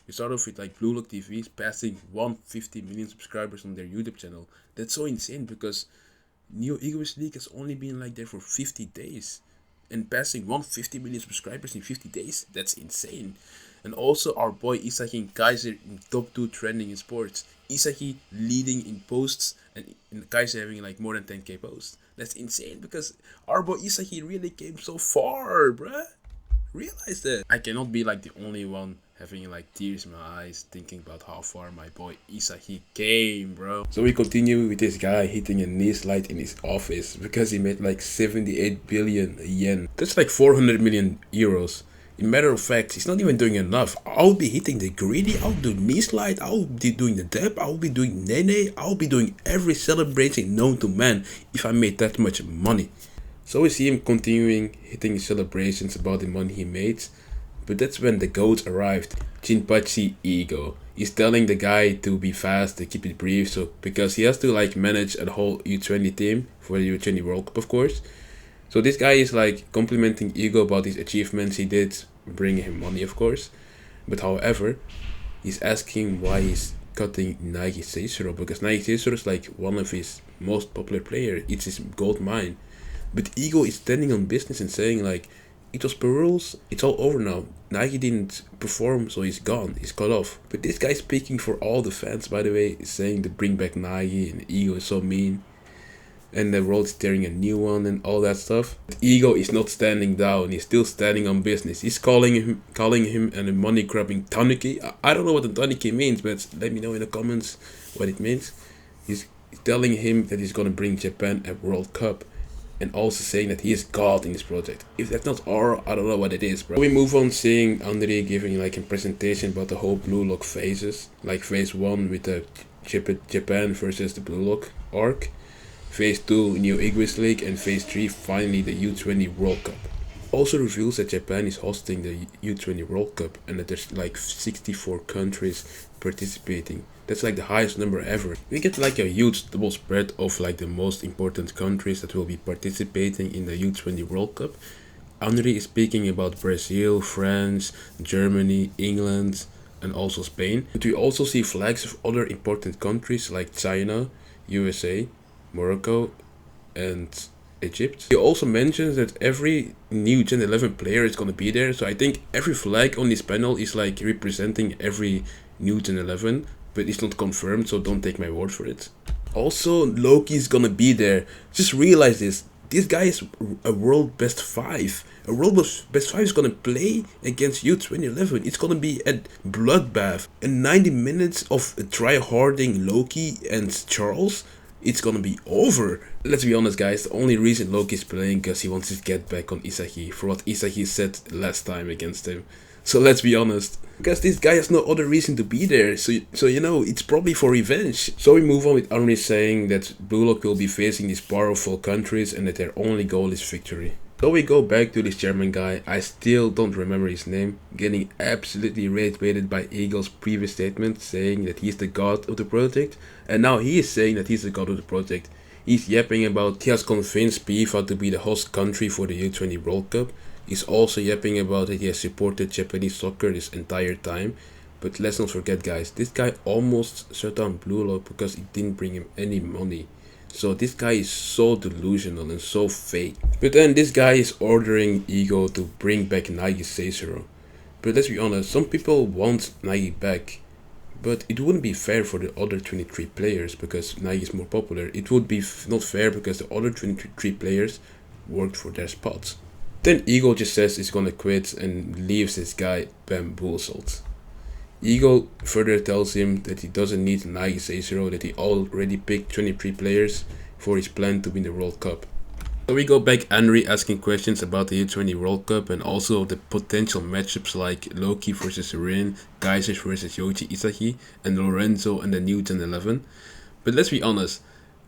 You start off with like bluelock TVs passing 150 million subscribers on their YouTube channel. That's so insane because Neo Egoist League has only been like there for 50 days. And passing 150 million subscribers in 50 days, that's insane. And also our boy ISAGI and Kaiser in top 2 trending in sports. ISAGI leading in posts and Kaiser having like more than 10k posts. That's insane because our boy ISAGI really came so far, bruh. Realize that. I cannot be like the only one having like tears in my eyes thinking about how far my boy ISAGI came, bro. So we continue with this guy hitting a knee slide in his office because he made like 78 billion yen. That's like 400 million euros. In matter of fact, he's not even doing enough. I'll be hitting the greedy, I'll do knee slide, I'll be doing the dab, I'll be doing nene, I'll be doing every celebration known to man if I made that much money. So we see him continuing hitting his celebrations about the money he made. But that's when the GOAT arrived, Jinpachi Ego. He's telling the guy to be fast, to keep it brief, so because he has to like manage a whole U20 team for the U20 World Cup, of course. So this guy is like complimenting Ego about his achievements he did, bringing him money, of course. But however, he's asking why he's cutting Naegi Seisuro, because Naegi Seisuro is like one of his most popular players. It's his gold mine. But Ego is standing on business and saying like, it was per rules, it's all over now. Naegi didn't perform, so he's gone, he's cut off. But this guy speaking for all the fans, by the way, is saying to bring back Naegi, and Ego is so mean. And the world is tearing a new one and all that stuff. But Ego is not standing down, he's still standing on business. He's calling him a money grabbing tanuki. I don't know what the tanuki means, but let me know in the comments what it means. He's telling him that he's gonna bring Japan a World Cup. And also saying that he is God in this project. If that's not aura, I don't know what it is, bro. We move on seeing Andre giving like a presentation about the whole Blue Lock phases. Like phase 1 with the Japan versus the Blue Lock arc. Phase 2 Neo Egoist League, and phase 3 finally the U20 World Cup. Also reveals that Japan is hosting the U20 World Cup and that there's like 64 countries participating. That's like the highest number ever. We get like a huge double spread of like the most important countries that will be participating in the U20 World Cup. Andre is speaking about Brazil, France, Germany, England and also Spain. But we also see flags of other important countries like China, USA, Morocco and Egypt. He also mentions that every new Gen 11 player is gonna be there. So I think every flag on this panel is like representing every new Gen 11. But it's not confirmed, so don't take my word for it. Also, Loki is gonna be there. Just realize this. This guy is a world best 5. A world best 5 is gonna play against U2011. It's gonna be a bloodbath. And 90 minutes of try-harding Loki and Charles, it's gonna be over. Let's be honest, guys. The only reason Loki is playing because he wants to get back on ISAGI for what ISAGI said last time against him. So let's be honest, because this guy has no other reason to be there, so you know, it's probably for revenge. So we move on with Henry saying that Blue Lock will be facing these powerful countries and that their only goal is victory. So we go back to this German guy, I still don't remember his name, getting absolutely rage-baited by Eagle's previous statement saying that he's the god of the project, and now he is saying that he's the god of the project. He's yapping about he has convinced PIFA to be the host country for the U20 World Cup. He's also yapping about that he has supported Japanese soccer this entire time. But let's not forget, guys, this guy almost shut down Blue Lock because it didn't bring him any money. So this guy is so delusional and so fake. But then this guy is ordering Ego to bring back Naegi Seisuro. But let's be honest, some people want Naegi back. But it wouldn't be fair for the other 23 players because Naegi is more popular. It would be not fair because the other 23 players worked for their spots. Then Ego just says he's gonna quit and leaves this guy bamboozled. Ego further tells him that he doesn't need Naegi Seisuro, that he already picked 23 players for his plan to win the World Cup. So we go back Henry asking questions about the U20 World Cup and also the potential matchups like Loki versus Rin, Kaiser versus Yoichi Isagi, and Lorenzo and the new Gen 11. But let's be honest,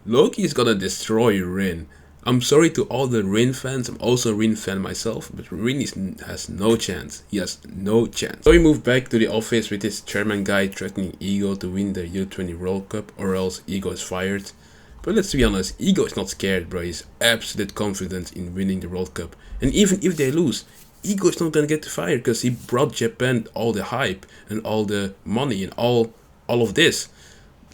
Loki is gonna destroy Rin. I'm sorry to all the Rin fans, I'm also a Rin fan myself, but Rin has no chance. He has no chance. So we move back to the office with this chairman guy threatening Ego to win the U20 World Cup or else Ego is fired. But let's be honest, Ego is not scared, bro. He's absolute confident in winning the World Cup. And even if they lose, Ego is not gonna get fired because he brought Japan all the hype and all the money and all of this.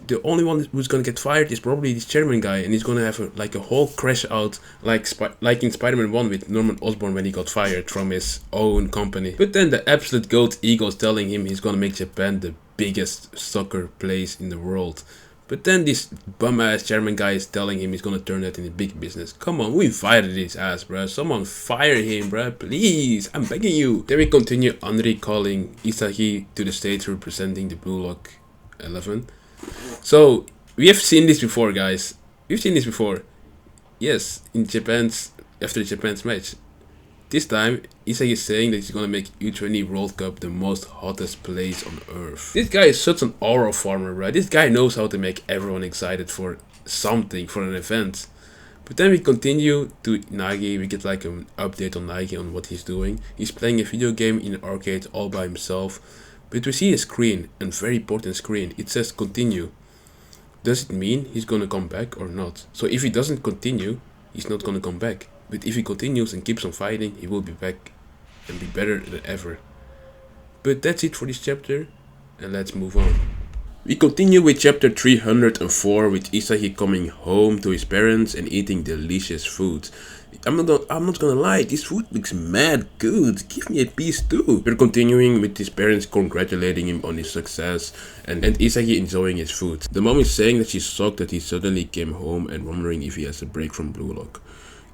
The only one who's gonna get fired is probably this chairman guy, and he's gonna have a whole crash out like in Spider-Man 1 with Norman Osborn when he got fired from his own company. But then the absolute GOAT Ego is telling him he's gonna make Japan the biggest soccer place in the world. But then this bum-ass chairman guy is telling him he's gonna turn that into big business. Come on, we fired his ass, bruh. Someone fire him, bruh. Please, I'm begging you. Then we continue Henri calling ISAGI to the stage representing the Blue Lock 11. So, we have seen this before, guys. We've seen this before. Yes, after Japan's match. This time, ISAGI is saying that he's gonna make U20 World Cup the most hottest place on earth. This guy is such an aura farmer, right? This guy knows how to make everyone excited for something, for an event. But then we continue to Nagi. We get like an update on Nagi on what he's doing. He's playing a video game in an arcade all by himself. But we see a screen, a very important screen. It says continue. Does it mean he's gonna come back or not? So if he doesn't continue, he's not gonna come back. But if he continues and keeps on fighting, he will be back and be better than ever. But that's it for this chapter, and let's move on. We continue with chapter 304 with ISAGI coming home to his parents and eating delicious food. I'm not gonna lie, this food looks mad good. Give me a piece too. We're continuing with his parents congratulating him on his success and ISAGI enjoying his food. The mom is saying that she's shocked that he suddenly came home and wondering if he has a break from Blue Lock.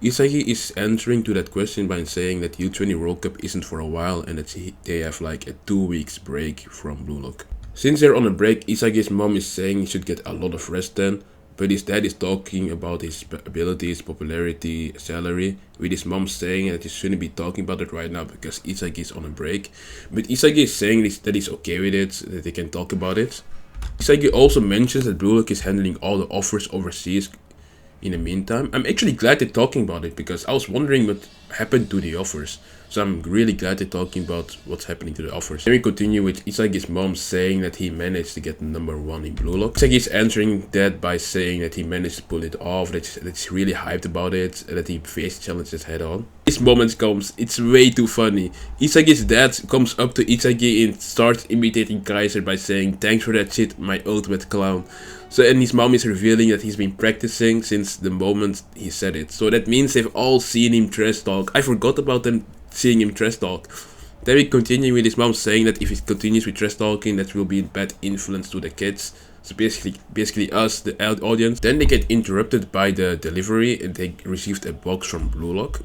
ISAGI is answering to that question by saying that U20 World Cup isn't for a while and that they have like a 2 weeks break from Blue Lock. Since they're on a break, ISAGI's mom is saying he should get a lot of rest then, but his dad is talking about his abilities, popularity, salary, with his mom saying that he shouldn't be talking about it right now because ISAGI is on a break. But ISAGI is saying that he's okay with it, that they can talk about it. ISAGI also mentions that Blue Lock is handling all the offers overseas in the meantime. I'm actually glad they're talking about it because I was wondering what happened to the offers. So I'm really glad they're talking about what's happening to the offers. Then we continue with ISAGI's mom saying that he managed to get #1 in Blue Lock. ISAGI is answering that by saying that he managed to pull it off, that he's really hyped about it, and that he faced challenges head on. This moment comes, it's way too funny. ISAGI's dad comes up to ISAGI and starts imitating Kaiser by saying, "Thanks for that shit, my ultimate clown." So, and his mom is revealing that he's been practicing since the moment he said it. So that means they've all seen him trash talk. I forgot about them seeing him trash talk. Then we continue with his mom saying that if he continues with trash talking, that will be a bad influence to the kids. So basically us, the audience. Then they get interrupted by the delivery and they received a box from Blue Lock.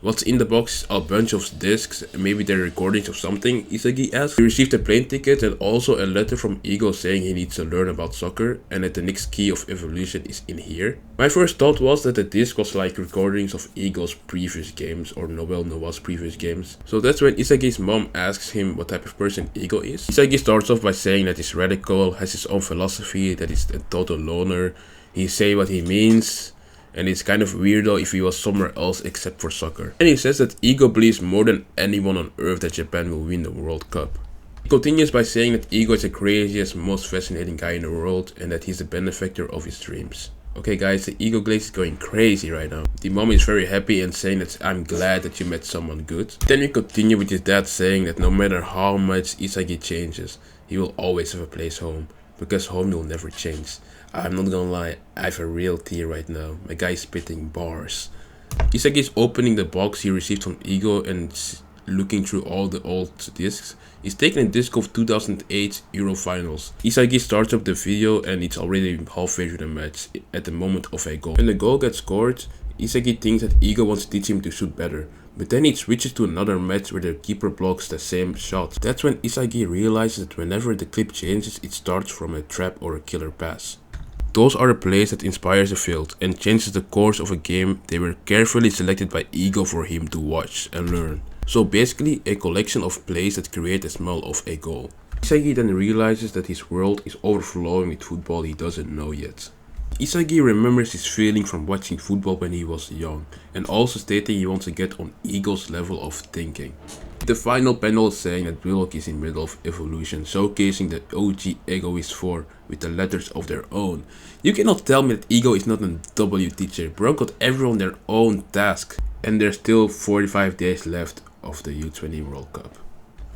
What's in the box? A bunch of discs, maybe they're recordings of something, ISAGI asks. He received a plane ticket and also a letter from Ego saying he needs to learn about soccer and that the next key of evolution is in here. My first thought was that the disc was like recordings of Ego's previous games or Noahsxz's previous games. So that's when ISAGI's mom asks him what type of person Ego is. ISAGI starts off by saying that he's radical, has his own philosophy, that he's a total loner, he say what he means. And it's kind of weirdo if he was somewhere else except for soccer. And he says that Ego believes more than anyone on earth that Japan will win the World Cup. He continues by saying that Ego is the craziest, most fascinating guy in the world and that he's the benefactor of his dreams. Okay guys, the Ego glaze is going crazy right now. The mom is very happy and saying that I'm glad that you met someone good. Then we continue with his dad saying that no matter how much ISAGI changes, he will always have a place home. Because home will never change. I'm not gonna lie, I have a real tear right now. My guy is spitting bars. ISAGI is opening the box he received from Ego and looking through all the old discs. He's taking a disc of 2008 Euro Finals. ISAGI starts up the video and it's already halfway through the match at the moment of a goal. When the goal gets scored, ISAGI thinks that Ego wants to teach him to shoot better. But then he switches to another match where the keeper blocks the same shot. That's when ISAGI realizes that whenever the clip changes, it starts from a trap or a killer pass. Those are the plays that inspires the field and changes the course of a game. They were carefully selected by Ego for him to watch and learn. So basically a collection of plays that create the smell of a goal. ISAGI then realizes that his world is overflowing with football he doesn't know yet. ISAGI remembers his feeling from watching football when he was young and also stating he wants to get on Ego's level of thinking. The final panel is saying that Blue Lock is in the middle of evolution, showcasing the OG Egoist 4 with the letters of their own. You cannot tell me that Ego is not a W teacher. Bro got everyone their own task and there's still 45 days left of the U20 World Cup.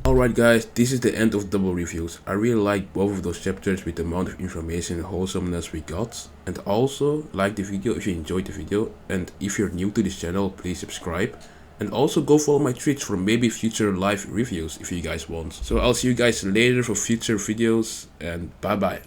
Alright guys, this is the end of double reviews. I really like both of those chapters with the amount of information and wholesomeness we got. And also like the video if you enjoyed the video, and if you're new to this channel, please subscribe. And also go follow my Twitch for maybe future live reviews if you guys want. So I'll see you guys later for future videos, and bye bye.